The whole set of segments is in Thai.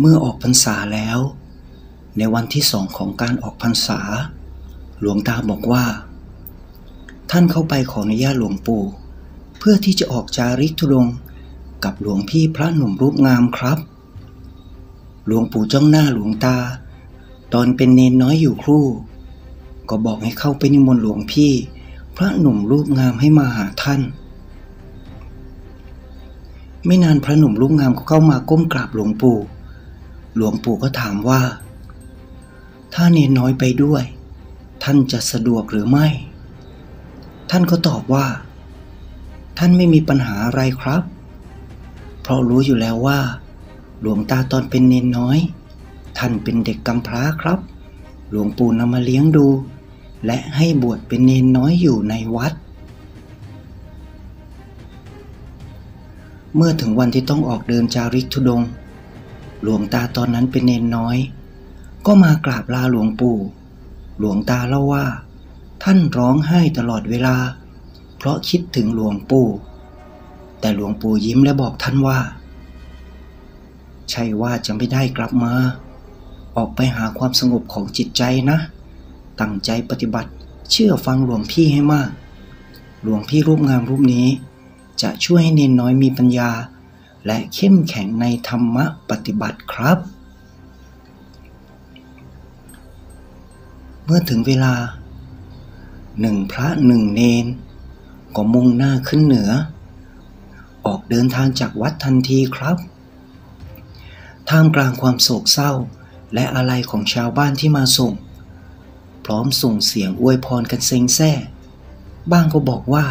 เมื่อออกพรรษาแล้วในวันที่2ของการออกพรรษาหลวงตาบอกว่าท่านเข้าไปขออนุญาตหลวงปู่เพื่อที่จะออกจาริกธุดงค์กับหลวงพี่พระหนุ่มรูปงามครับหลวงปู่จ้องหน้าหลวงตาตอนเป็นเนนน้อยอยู่ครู่ก็บอกให้เข้าไปนิมนต์หลวงพี่พระหนุ่มรูปงามให้มาหาท่านไม่นานพระหนุ่มรูปงามก็เข้ามาก้มกราบหลวงปู่หลวงปู่ก็ถามว่าถ้าเนนน้อยไปด้วยท่านจะสะดวกหรือไม่ท่านก็ตอบว่าท่านไม่มีปัญหาอะไรครับเพราะรู้อยู่แล้วว่าหลวงตาตอนเป็นเนนน้อยท่านเป็นเด็กกำพร้าครับหลวงปู่นำมาเลี้ยงดูและให้บวชเป็นเนนน้อยอยู่ในวัดเมื่อถึงวันที่ต้องออกเดินจาริกธุดงค์หลวงตาตอนนั้นเป็นเนนน้อยก็มากราบลาหลวงปู่หลวงตาเล่าว่าท่านร้องไห้ตลอดเวลาเพราะคิดถึงหลวงปู่แต่หลวงปู่ยิ้มและบอกท่านว่าใช่ว่าจะไม่ได้กลับมาออกไปหาความสงบของจิตใจนะตั้งใจปฏิบัติเชื่อฟังหลวงพี่ให้มากหลวงพี่รูปงามรูปนี้จะช่วยให้เนนน้อยมีปัญญาและเข้มแข็งในธรรมะปฏิบัติครับเมื่อถึงเวลา1 พระ 1 เนนก็มุ่งหน้าขึ้นเหนือออกเดินทางจากวัดทันทีครับท่ามกลางความโศกเศร้าและอาลัยของชาวบ้านที่มาส่งพร้อมส่งเสียงอวยพรกันเซ็งแซ่บ้างก็บอกว่า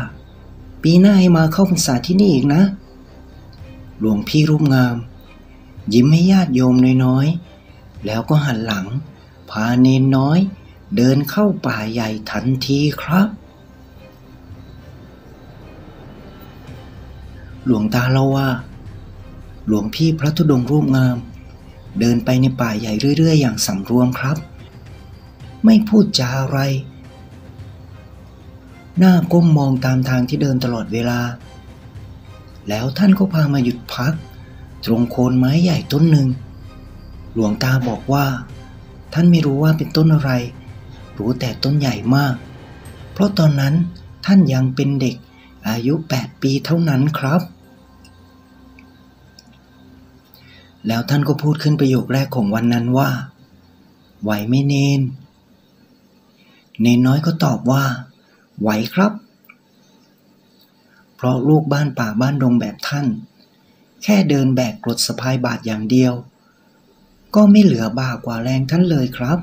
ปีหน้าให้มาเข้าพรรษาที่นี่อีกนะหลวงพี่รูปงามยิ้มให้ญาติโยมน้อยๆแล้วก็หันหลังพาเนนน้อยเดินเข้าป่าใหญ่ทันทีครับหลวงตาเล่าว่าหลวงพี่พระธุดงค์รูปงามเดินไปในป่าใหญ่เรื่อยๆอย่างสำรวมครับไม่พูดจาอะไรหน้าก้มมองตามทางที่เดินตลอดเวลาแล้วท่านก็พามาหยุดพักตรงโคนไม้ใหญ่ต้นหนึ่งหลวงตาบอกว่าท่านไม่รู้ว่าเป็นต้นอะไรรู้แต่ต้นใหญ่มากเพราะตอนนั้นท่านยังเป็นเด็กอายุ8 ปีเท่านั้นครับแล้วท่านก็พูดขึ้นประโยคแรกของวันนั้นว่าไหวไหมเนนน้อยก็ตอบว่าไหวครับเพราะลูกบ้านป่าบ้านดงแบบท่านแค่เดินแบกกรดสะพายบาทอย่างเดียวก็ไม่เหลือบ่ากว่าแรงท่านเลยครับ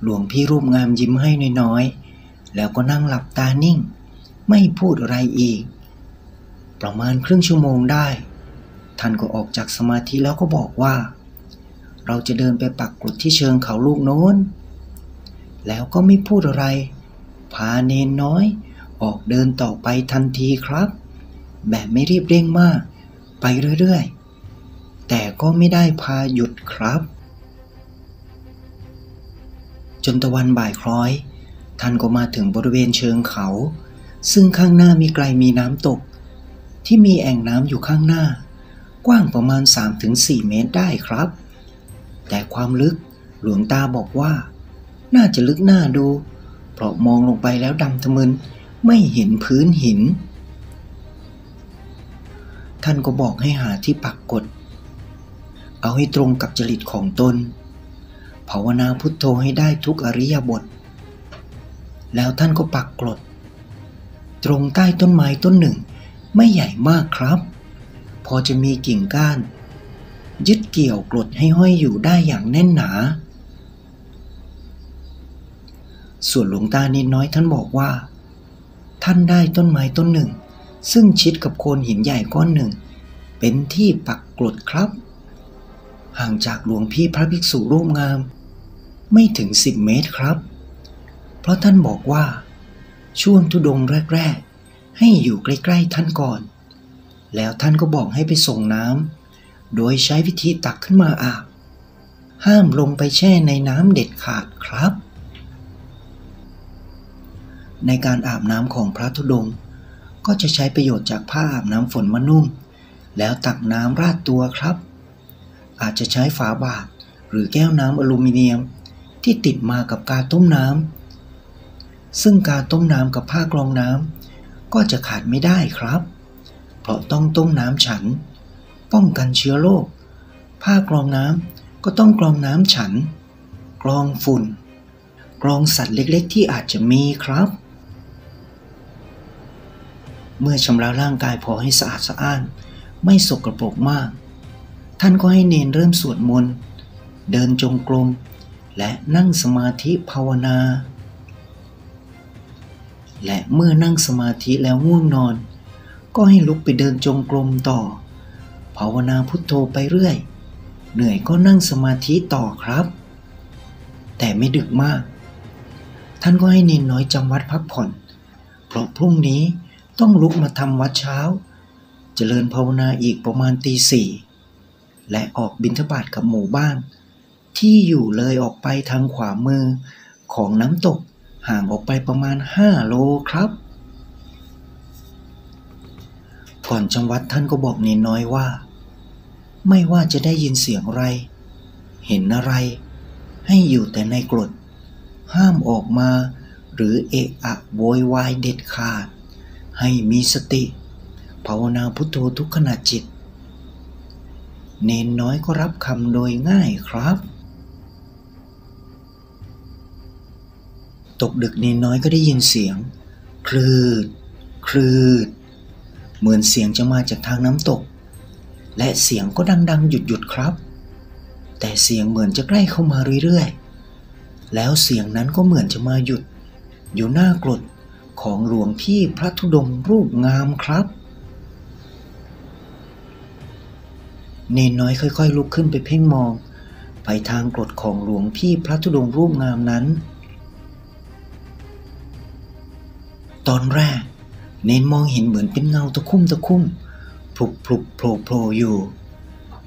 หลวงพี่รูปงามยิ้มให้น้อยๆแล้วก็นั่งหลับตานิ่งไม่พูดอะไรอีกประมาณครึ่งชั่วโมงได้ท่านก็ออกจากสมาธิแล้วก็บอกว่าเราจะเดินไปปักกรดที่เชิงเขาลูกโน้นแล้วก็ไม่พูดอะไรพาเนนน้อยออกเดินต่อไปทันทีครับแบบไม่รีบเร่งมากไปเรื่อยๆแต่ก็ไม่ได้พาหยุดครับจนตะวันบ่ายคล้อยท่านก็มาถึงบริเวณเชิงเขาซึ่งข้างหน้ามีไกลมีน้ำตกที่มีแอ่งน้ำอยู่ข้างหน้ากว้างประมาณ 3-4 เมตรได้ครับแต่ความลึกหลวงตาบอกว่าน่าจะลึกน่าดูเพราะมองลงไปแล้วดำทะมึนไม่เห็นพื้นหินท่านก็บอกให้หาที่ปักกฎเอาให้ตรงกับจริตของตนภาวนาพุทโธให้ได้ทุกอริยบทแล้วท่านก็ปักกฎตรงใต้ต้นไม้ต้นหนึ่งไม่ใหญ่มากครับพอจะมีกิ่งก้านยึดเกี่ยวกฎให้ห้อยอยู่ได้อย่างแน่นหนาส่วนหลวงตาเนนน้อยท่านบอกว่าท่านได้ต้นไม้ต้นหนึ่งซึ่งชิดกับโคนหินใหญ่ก้อนหนึ่งเป็นที่ปักกฎครับห่างจากหลวงพี่พระภิกษุรูปงามไม่ถึง10 เมตรครับเพราะท่านบอกว่าช่วงธุดงค์แรกๆให้อยู่ใกล้ๆท่านก่อนแล้วท่านก็บอกให้ไปส่งน้ำโดยใช้วิธีตักขึ้นมาอาบห้ามลงไปแช่ในน้ำเด็ดขาดครับในการอาบน้ำของพระธุดงค์ก็จะใช้ประโยชน์จากผ้าอาบน้ำฝนมานุ่มแล้วตักน้ำราดตัวครับ อาจจะใช้ฝาบาตรหรือแก้วน้ำอลูมิเนียมที่ติดมากับกาต้มน้ำซึ่งกาต้มน้ำกับผ้ากรองน้ำก็จะขาดไม่ได้ครับเพราะต้องต้มน้ำฉันป้องกันเชื้อโรคผ้ากรองน้ำก็ต้องกรองน้ำฉันกรองฝุ่นกรองสัตว์เล็กๆที่อาจจะมีครับเมื่อชำระร่างกายพอให้สะอาดสะอ้านไม่สกปรกมากท่านก็ให้เนนเริ่มสวดมนต์เดินจงกรมและนั่งสมาธิภาวนาและเมื่อนั่งสมาธิแล้วง่วงนอนก็ให้ลุกไปเดินจงกรมต่อภาวนาพุทโธไปเรื่อยเหนื่อยก็นั่งสมาธิต่อครับแต่ไม่ดึกมากท่านก็ให้เนนน้อยจำวัดพักผ่อนเพราะพรุ่งนี้ต้องลุกมาทำวัดเช้าเจริญภาวนาอีกประมาณตี 4และออกบิณฑบาตกับหมู่บ้านที่อยู่เลยออกไปทางขวามือของน้ำตกห่างออกไปประมาณ5 โลครับก่อนจำวัดท่านก็บอกเนนน้อยว่าไม่ว่าจะได้ยินเสียงอะไรเห็นอะไรให้อยู่แต่ในกรดห้ามออกมาหรือเอะอะโวยวายเด็ดขาดให้มีสติภาวนาพุทโธทุกขณะจิตเนนน้อยก็รับคำโดยง่ายครับตกดึกเนนน้อยก็ได้ยินเสียงคลืดคลืดเหมือนเสียงจะมาจากทางน้ำตกและเสียงก็ดังๆหยุดครับแต่เสียงเหมือนจะใกล้เข้ามาเรื่อยๆแล้วเสียงนั้นก็เหมือนจะมาหยุดอยู่หน้ากรดของหลวงพี่พระธุดงค์รูปงามครับเนนน้อยค่อยๆลุกขึ้นไปเพ่งมองไปทางกรดของหลวงพี่พระธุดงค์รูปงามนั้นตอนแรกเนนมองเห็นเหมือนเป็นเงาตะคุ่มพลุกโผล่อยู่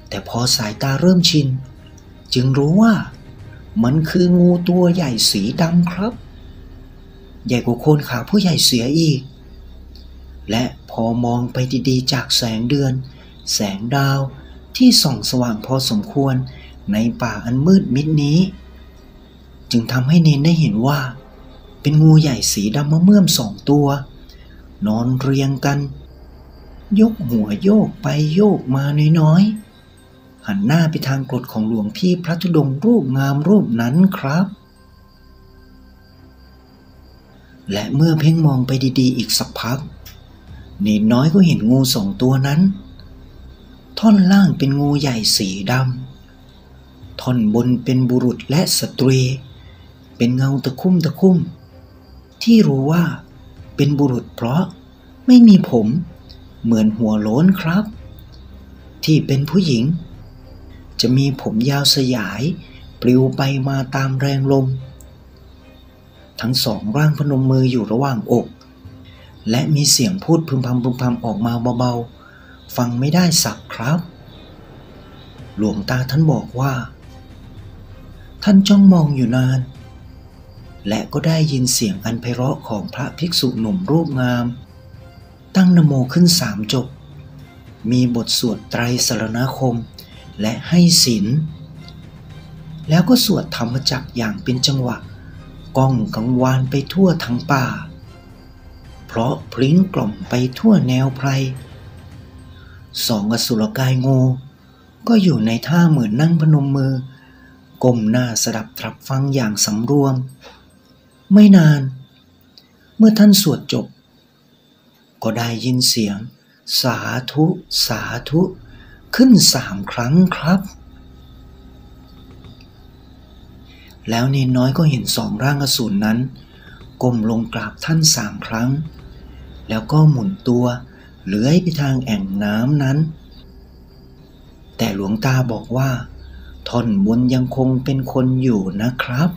แต่พอสายตาเริ่มชินจึงรู้ว่ามันคืองูตัวใหญ่สีดำครับใหญ่กว่าโคนขาผู้ใหญ่เสียอีกและพอมองไปดีๆจากแสงเดือนแสงดาวที่ส่องสว่างพอสมควรในป่าอันมืดมิดนี้จึงทำให้เนนได้เห็นว่าเป็นงูใหญ่สีดำมะเมื่อม2 ตัวนอนเรียงกันยกหัวโยกไปโยกมาน้อยๆหันหน้าไปทางกรดของหลวงพี่พระธุดงค์รูปงามรูปนั้นครับและเมื่อเพ่งมองไปดีๆอีกสักพักเนนน้อยก็เห็นงู2 ตัวนั้นท่อนล่างเป็นงูใหญ่สีดำท่อนบนเป็นบุรุษและสตรีเป็นเงาตะคุ่มที่รู้ว่าเป็นบุรุษเพราะไม่มีผมเหมือนหัวโล้นครับที่เป็นผู้หญิงจะมีผมยาวสยายปลิวไปมาตามแรงลมทั้ง2 ร่างพนมมืออยู่ระหว่างอกและมีเสียงพูดพึมพำออกมาเบาๆฟังไม่ได้สักครับหลวงตาท่านบอกว่าท่านจ้องมองอยู่นานและก็ได้ยินเสียงอันไพเราะของพระภิกษุหนุ่มรูปงามตั้งนะโมขึ้น3 จบมีบทสวดไตรสรณคมและให้ศีลแล้วก็สวดธรรมจักรอย่างเป็นจังหวะก้องกังวานไปทั่วทั้งป่าเพราะพลิ้งกล่อมไปทั่วแนวไพร2 อสุรกายงูก็อยู่ในท่าเหมือนนั่งพนมมือก้มหน้าสดับตรับฟังอย่างสำรวมไม่นานเมื่อท่านสวดจบก็ได้ยินเสียงสาธุสาธุขึ้น3 ครั้งครับแล้วเนนน้อยก็เห็น2 ร่างอสูรนั้นก้มลงกราบท่าน3 ครั้งแล้วก็หมุนตัวเลื้อยไปทางแอ่งน้ำนั้นแต่หลวงตาบอกว่าท่อนบนยังคงเป็นคนอยู่นะครับ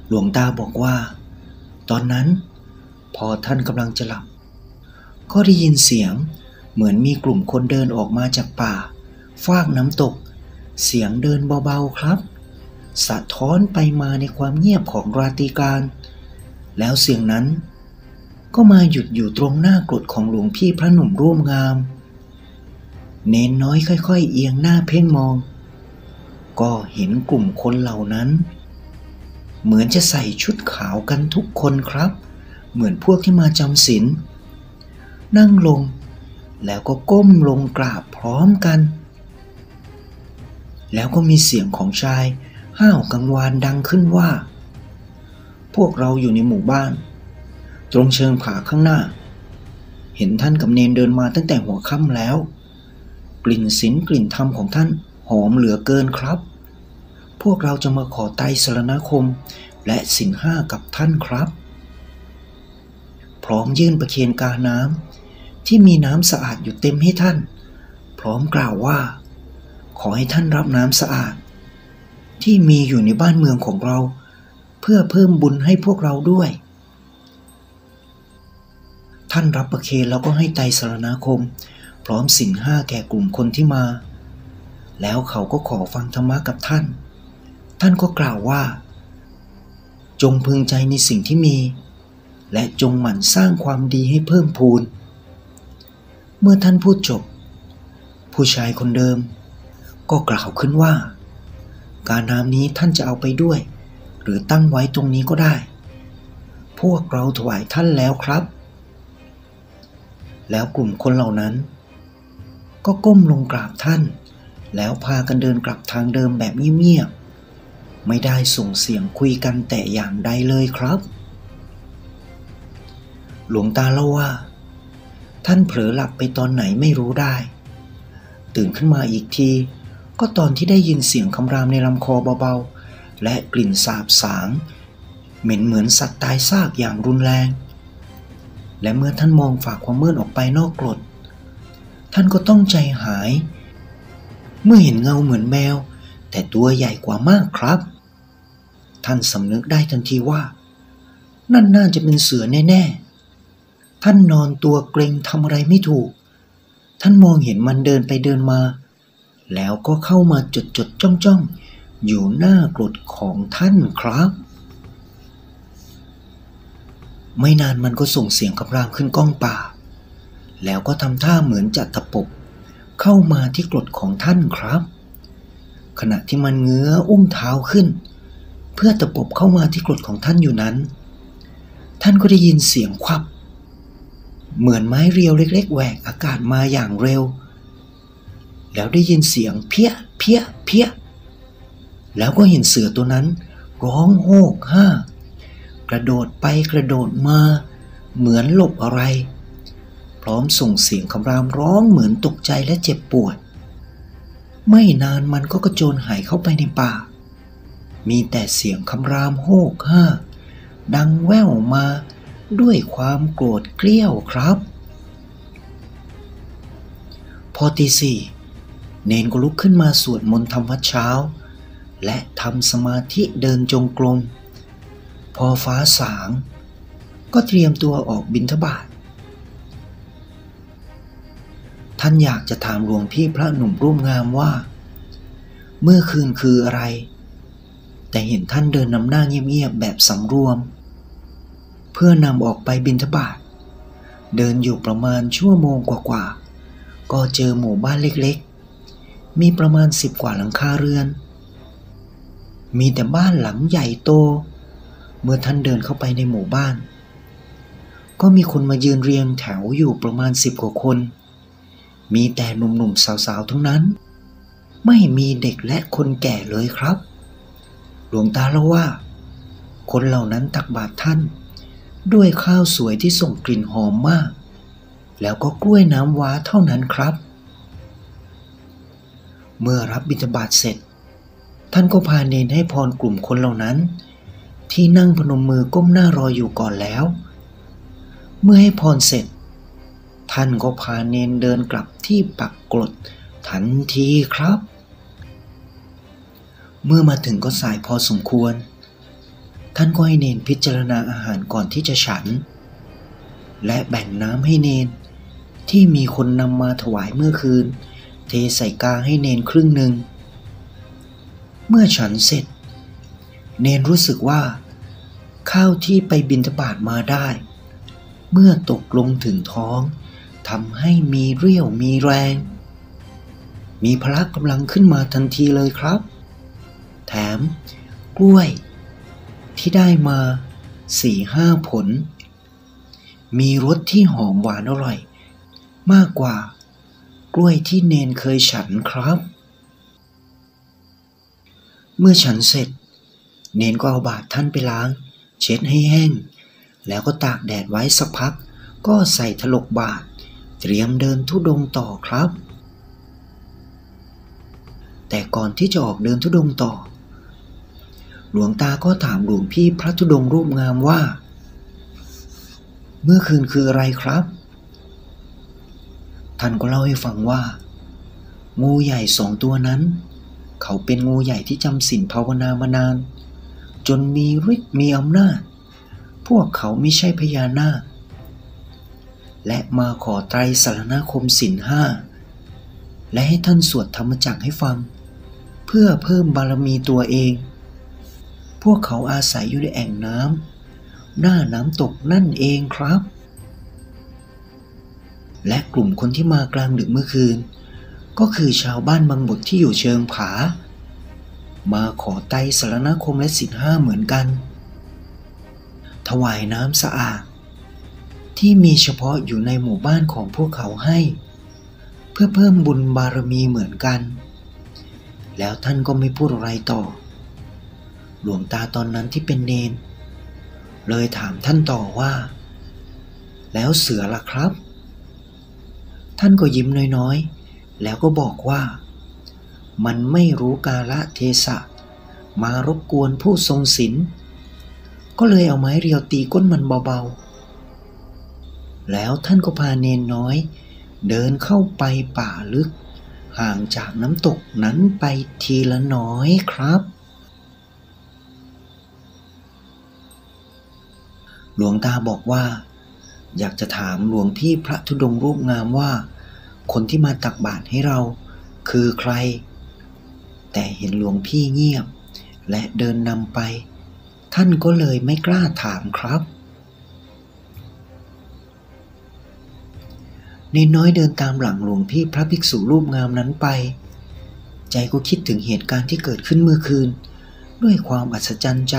หลวงตาบอกว่าตอนนั้นพอท่านกำลังจะหลับก็ได้ยินเสียงเหมือนมีกลุ่มคนเดินออกมาจากป่าฟากน้ำตกเสียงเดินเบาๆครับสะท้อนไปมาในความเงียบของราตรีการแล้วเสียงนั้นก็มาหยุดอยู่ตรงหน้ากรดของหลวงพี่พระหนุ่มร่วมงาม เนนน้อยค่อยๆเอียงหน้าเพ่งมองก็เห็นกลุ่มคนเหล่านั้นเหมือนจะใส่ชุดขาวกันทุกคนครับเหมือนพวกที่มาจำศีลนั่งลงแล้วก็ก้มลงกราบพร้อมกันแล้วก็มีเสียงของชายห้าวกังวานดังขึ้นว่าพวกเราอยู่ในหมู่บ้านตรงเชิงผาข้างหน้าเห็นท่านกับเนนเดินมาตั้งแต่หัวค่ำแล้วกลิ่นศีลกลิ่นธรรมของท่านหอมเหลือเกินครับพวกเราจะมาขอไตรสรณคมและศีลห้ากับท่านครับพร้อมยื่นประเคนกาน้ำที่มีน้ำสะอาดอยู่เต็มให้ท่านพร้อมกล่าวว่าขอให้ท่านรับน้ำสะอาดที่มีอยู่ในบ้านเมืองของเราเพื่อเพิ่มบุญให้พวกเราด้วยท่านรับประเคนแล้วก็ให้ไตรสรณคมพร้อมศีลห้าแก่กลุ่มคนที่มาแล้วเขาก็ขอฟังธรรมะกับท่านก็กล่าวว่าจงพึงใจในสิ่งที่มีและจงหมั่นสร้างความดีให้เพิ่มพูนเมื่อท่านพูดจบผู้ชายคนเดิมก็กล่าวขึ้นว่าการน้ำนี้ท่านจะเอาไปด้วยหรือตั้งไว้ตรงนี้ก็ได้พวกเราถวายท่านแล้วครับแล้วกลุ่มคนเหล่านั้นก็ก้มลงกราบท่านแล้วพากันเดินกลับทางเดิมแบบเงียบๆไม่ได้ส่งเสียงคุยกันแต่อย่างใดเลยครับหลวงตาเล่าว่าท่านเผลอหลับไปตอนไหนไม่รู้ได้ตื่นขึ้นมาอีกทีก็ตอนที่ได้ยินเสียงคำรามในลำคอเบาๆและกลิ่นสาบสางเหม็นเหมือนสัตว์ตายซากอย่างรุนแรงและเมื่อท่านมองฝ่าความมืดออกไปนอกกรดท่านก็ต้องใจหายเมื่อเห็นเงาเหมือนแมวแต่ตัวใหญ่กว่ามากครับท่านสำนึกได้ทันทีว่านั่นน่าจะเป็นเสือแน่ๆท่านนอนตัวเกร็งทำอะไรไม่ถูกท่านมองเห็นมันเดินไปเดินมาแล้วก็เข้ามาจดจ้องอยู่หน้ากรดของท่านครับไม่นานมันก็ส่งเสียงคำรามขึ้นก้องป่าแล้วก็ทำท่าเหมือนจะตะปบเข้ามาที่กรดของท่านครับขณะที่มันเงื้ออุ้งเท้าขึ้นเพื่อตะปบเข้ามาที่กรดของท่านอยู่นั้นท่านก็ได้ยินเสียงควับเหมือนไม้เรียวเล็กๆแหวกอากาศมาอย่างเร็วแล้วได้ยินเสียงเพี้ยเพี้ยเพี้ยแล้วก็เห็นเสือตัวนั้นร้องโฮกฮ่ากระโดดไปกระโดดมาเหมือนหลบอะไรพร้อมส่งเสียงคำรามร้องเหมือนตกใจและเจ็บปวดไม่นานมันก็กระโจนหายเข้าไปในป่ามีแต่เสียงคำรามโฮกฮ่าดังแว่วมาด้วยความโกรธเกรี้ยวครับพอตีสี่เนนก็ลุกขึ้นมาสวดมนต์ทำวัดเช้าและทำสมาธิเดินจงกรมพอฟ้าสางก็เตรียมตัวออกบิณฑบาตท่านอยากจะถามหลวงพี่พระหนุ่มรุ่มงามว่าเมื่อคืนคืออะไรแต่เห็นท่านเดินนำหน้าเงียบๆแบบสำรวมเพื่อนำออกไปบิณฑบาตเดินอยู่ประมาณชั่วโมงกว่าๆก็เจอหมู่บ้านเล็กๆมีประมาณ10 กว่าหลังคาเรือนมีแต่บ้านหลังใหญ่โตเมื่อท่านเดินเข้าไปในหมู่บ้านก็มีคนมายืนเรียงแถวอยู่ประมาณ10 กว่าคนมีแต่หนุ่มๆสาวๆทั้งนั้นไม่มีเด็กและคนแก่เลยครับหลวงตาเล่าว่าคนเหล่านั้นตักบาตรท่านด้วยข้าวสวยที่ส่งกลิ่นหอมมากแล้วก็กล้วยน้ำว้าเท่านั้นครับเมื่อรับบิณฑบาตเสร็จท่านก็พาเนนให้พรกลุ่มคนเหล่านั้นที่นั่งพนมมือก้มหน้ารออยู่ก่อนแล้วเมื่อให้พรเสร็จท่านก็พาเนนเดินกลับที่ปักกรดทันทีครับเมื่อมาถึงก็สายพอสมควรท่านก็ให้เนนพิจารณาอาหารก่อนที่จะฉันและแบ่งน้ำให้เนนที่มีคนนำมาถวายเมื่อคืนเทใส่กาให้เนนครึ่งหนึ่งเมื่อฉันเสร็จเนนรู้สึกว่าข้าวที่ไปบิณฑบาตมาได้เมื่อตกลงถึงท้องทำให้มีเรี่ยวมีแรง มีพละกำลังขึ้นมาทันทีเลยครับแถมกล้วยที่ได้มา 4-5 ผลมีรสที่หอมหวานอร่อยมากกว่ากล้วยที่เนนเคยฉันครับเมื่อฉันเสร็จเนนก็เอาบาตรท่านไปล้างเช็ดให้แห้งแล้วก็ตากแดดไว้สักพักก็ใส่ถลกบาตรเตรียมเดินธุดงค์ต่อครับแต่ก่อนที่จะออกเดินธุดงค์ต่อหลวงตาก็ถามหลวงพี่พระธุดงค์รูปงามว่าเมื่อคืนคืออะไรครับท่านก็เล่าให้ฟังว่างูใหญ่2 ตัวนั้นเขาเป็นงูใหญ่ที่จำศีลภาวนามานานจนมีฤทธิ์มีอำนาจพวกเขาไม่ใช่พญานาคและมาขอไตรสรณคมศีล 5และให้ท่านสวดธรรมจักรให้ฟังเพื่อเพิ่มบารมีตัวเองพวกเขาอาศัยอยู่ในแอ่งน้ำหน้าน้ำตกนั่นเองครับและกลุ่มคนที่มากลางดึกเมื่อคืนก็คือชาวบ้านบางบทที่อยู่เชิงผามาขอไตรสรณคมและศีล 5เหมือนกันถวายน้ำสะอาดที่มีเฉพาะอยู่ในหมู่บ้านของพวกเขาให้เพื่อเพิ่มบุญบารมีเหมือนกันแล้วท่านก็ไม่พูดอะไรต่อหลวงตาตอนนั้นที่เป็นเนนเลยถามท่านต่อว่าแล้วเสือล่ะครับท่านก็ยิ้มน้อยๆแล้วก็บอกว่ามันไม่รู้กาลเทศะมารบกวนผู้ทรงศีลก็เลยเอาไม้เรียวตีก้นมันเบาๆแล้วท่านก็พาเนนน้อยเดินเข้าไปป่าลึกห่างจากน้ำตกนั้นไปทีละน้อยครับหลวงตาบอกว่าอยากจะถามหลวงพี่พระธุดงค์รูปงามว่าคนที่มาตักบาตรให้เราคือใครแต่เห็นหลวงพี่เงียบและเดินนำไปท่านก็เลยไม่กล้าถามครับเนนน้อยเดินตามหลังหลวงพี่พระภิกษุรูปงามนั้นไปใจก็คิดถึงเหตุการณ์ที่เกิดขึ้นเมื่อคืนด้วยความอัศจรรย์ใจ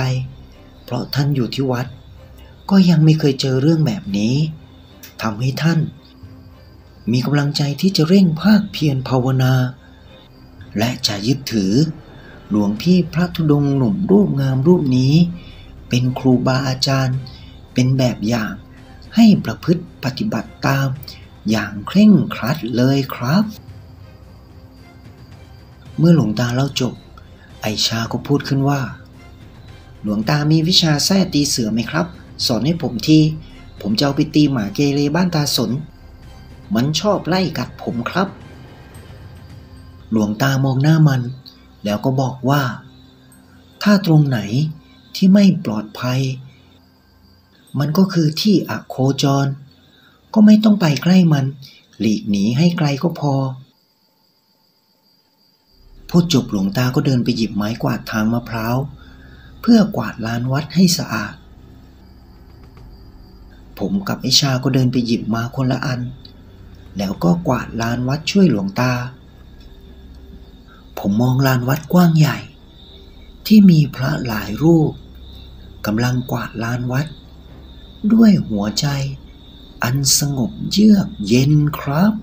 เพราะท่านอยู่ที่วัดก็ยังไม่เคยเจอเรื่องแบบนี้ทำให้ท่านมีกำลังใจที่จะเร่งภาคเพียรภาวนาและจะยึดถือหลวงพี่พระธุดงค์หนุ่มรูปงามรูปนี้เป็นครูบาอาจารย์เป็นแบบอย่างให้ประพฤติปฏิบัติตามอย่างเคร่งครัดเลยครับเมื่อหลวงตาเล่าจบไอชาก็พูดขึ้นว่าหลวงตามีวิชาแส้ตีเสือไหมครับสอนให้ผมทีผมจะเอาไปตีหมาเกเรบ้านตาสนมันชอบไล่กัดผมครับหลวงตามองหน้ามันแล้วก็บอกว่าถ้าตรงไหนที่ไม่ปลอดภัยมันก็คือที่อโคจรก็ไม่ต้องไปใกล้มันหลีกหนีให้ไกลก็พอพูดจบหลวงตาก็เดินไปหยิบไม้กวาดทางมะพร้าวเพื่อกวาดลานวัดให้สะอาดผมกับไอชาก็เดินไปหยิบมาคนละอันแล้วก็กวาดลานวัดช่วยหลวงตาผมมองลานวัดกว้างใหญ่ที่มีพระหลายรูปกำลังกวาดลานวัดด้วยหัวใจอันสงบเยือกเย็นครับ